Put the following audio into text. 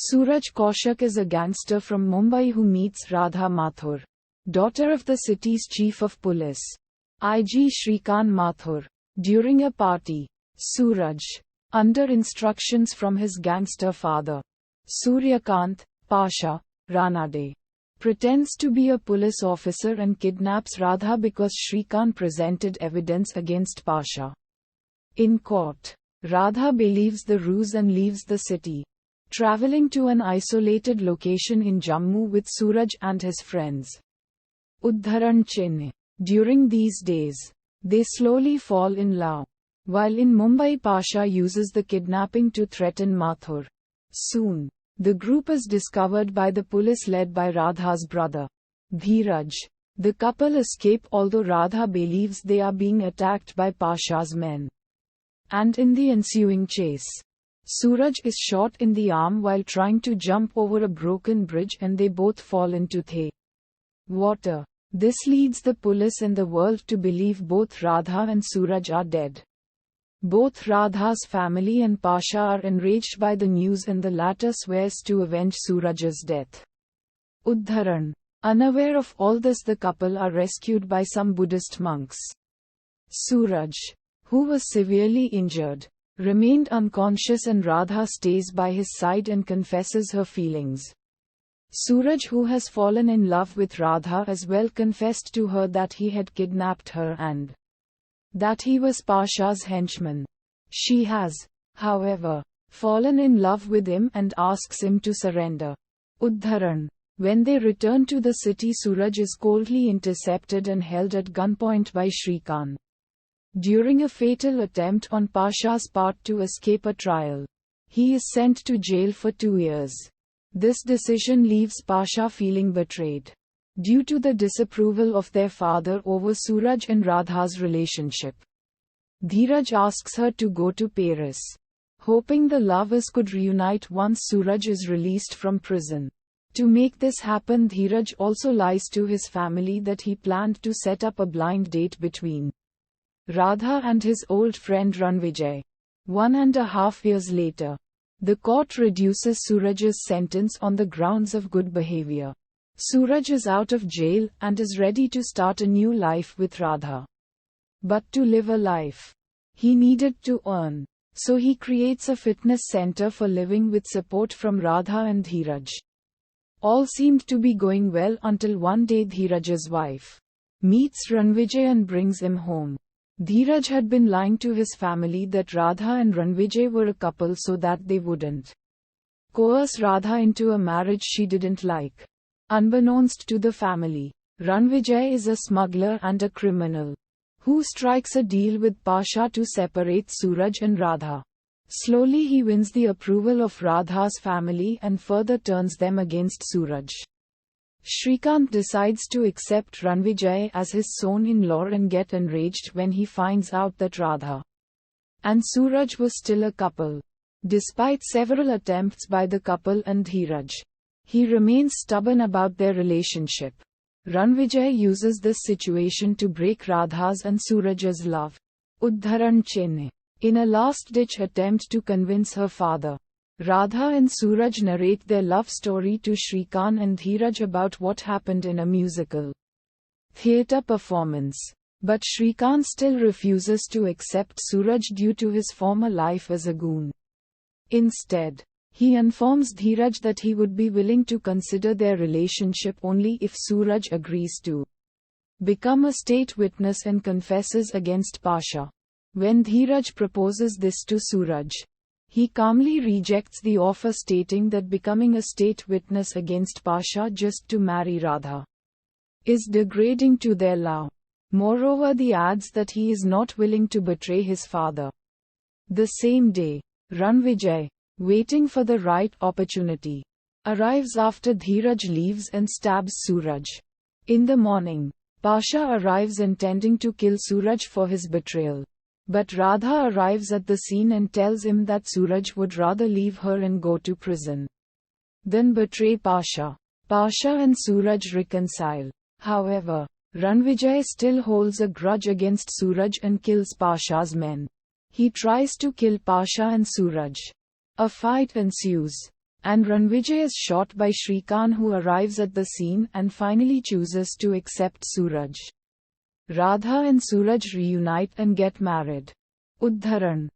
Suraj Kaushik is a gangster from Mumbai who meets Radha Mathur, daughter of the city's chief of police, IG Shrikant Mathur. During a party, Suraj, under instructions from his gangster father, Suryakant Pasha Ranade, pretends to be a police officer and kidnaps Radha because Shrikant presented evidence against Pasha. In court, Radha believes the ruse and leaves the city, traveling to an isolated location in Jammu with Suraj and his friends. Udharan Chinna. During these days, they slowly fall in love. While in Mumbai, Pasha uses the kidnapping to threaten Mathur. Soon, the group is discovered by the police led by Radha's brother, Dheeraj. The couple escape although Radha believes they are being attacked by Pasha's men. And in the ensuing chase, Suraj is shot in the arm while trying to jump over a broken bridge and they both fall into the water. This leads the police and the world to believe both Radha and Suraj are dead. Both Radha's family and Pasha are enraged by the news and the latter swears to avenge Suraj's death. Udharan. Unaware of all this, the couple are rescued by some Buddhist monks. Suraj, who was severely injured, remained unconscious and Radha stays by his side and confesses her feelings. Suraj, who has fallen in love with Radha as well, confessed to her that he had kidnapped her and that he was Pasha's henchman. She has, however, fallen in love with him and asks him to surrender. Udharan. When they return to the city, Suraj is coldly intercepted and held at gunpoint by Shrikant. During a fatal attempt on Pasha's part to escape a trial, he is sent to jail for 2 years. This decision leaves Pasha feeling betrayed, due to the disapproval of their father over Suraj and Radha's relationship. Dheeraj asks her to go to Paris, hoping the lovers could reunite once Suraj is released from prison. To make this happen, Dheeraj also lies to his family that he planned to set up a blind date between Radha and his old friend Ranvijay. 1.5 years later, the court reduces Suraj's sentence on the grounds of good behavior. Suraj is out of jail and is ready to start a new life with Radha. But to live a life, he needed to earn. So he creates a fitness center for living with support from Radha and Dheeraj. All seemed to be going well until one day Dheeraj's wife meets Ranvijay and brings him home. Dheeraj had been lying to his family that Radha and Ranvijay were a couple so that they wouldn't coerce Radha into a marriage she didn't like. Unbeknownst to the family, Ranvijay is a smuggler and a criminal who strikes a deal with Pasha to separate Suraj and Radha. Slowly he wins the approval of Radha's family and further turns them against Suraj. Shrikant decides to accept Ranvijay as his son-in-law and get enraged when he finds out that Radha and Suraj was still a couple. Despite several attempts by the couple and Dheeraj, he remains stubborn about their relationship. Ranvijay uses this situation to break Radha's and Suraj's love. Udharan Chinna. In a last-ditch attempt to convince her father, Radha and Suraj narrate their love story to Shrikant and Dheeraj about what happened in a musical theatre performance. But Shrikant still refuses to accept Suraj due to his former life as a goon. Instead, he informs Dheeraj that he would be willing to consider their relationship only if Suraj agrees to become a state witness and confesses against Pasha. When Dheeraj proposes this to Suraj, he calmly rejects the offer, stating that becoming a state witness against Pasha just to marry Radha is degrading to their love. Moreover, he adds that he is not willing to betray his father. The same day, Ranvijay, waiting for the right opportunity, arrives after Dheeraj leaves and stabs Suraj. In the morning, Pasha arrives intending to kill Suraj for his betrayal. But Radha arrives at the scene and tells him that Suraj would rather leave her and go to prison than betray Pasha. Pasha and Suraj reconcile. However, Ranvijay still holds a grudge against Suraj and kills Pasha's men. He tries to kill Pasha and Suraj. A fight ensues. and Ranvijay is shot by Shrikant, who arrives at the scene and finally chooses to accept Suraj. Radha and Suraj reunite and get married. Uddharan.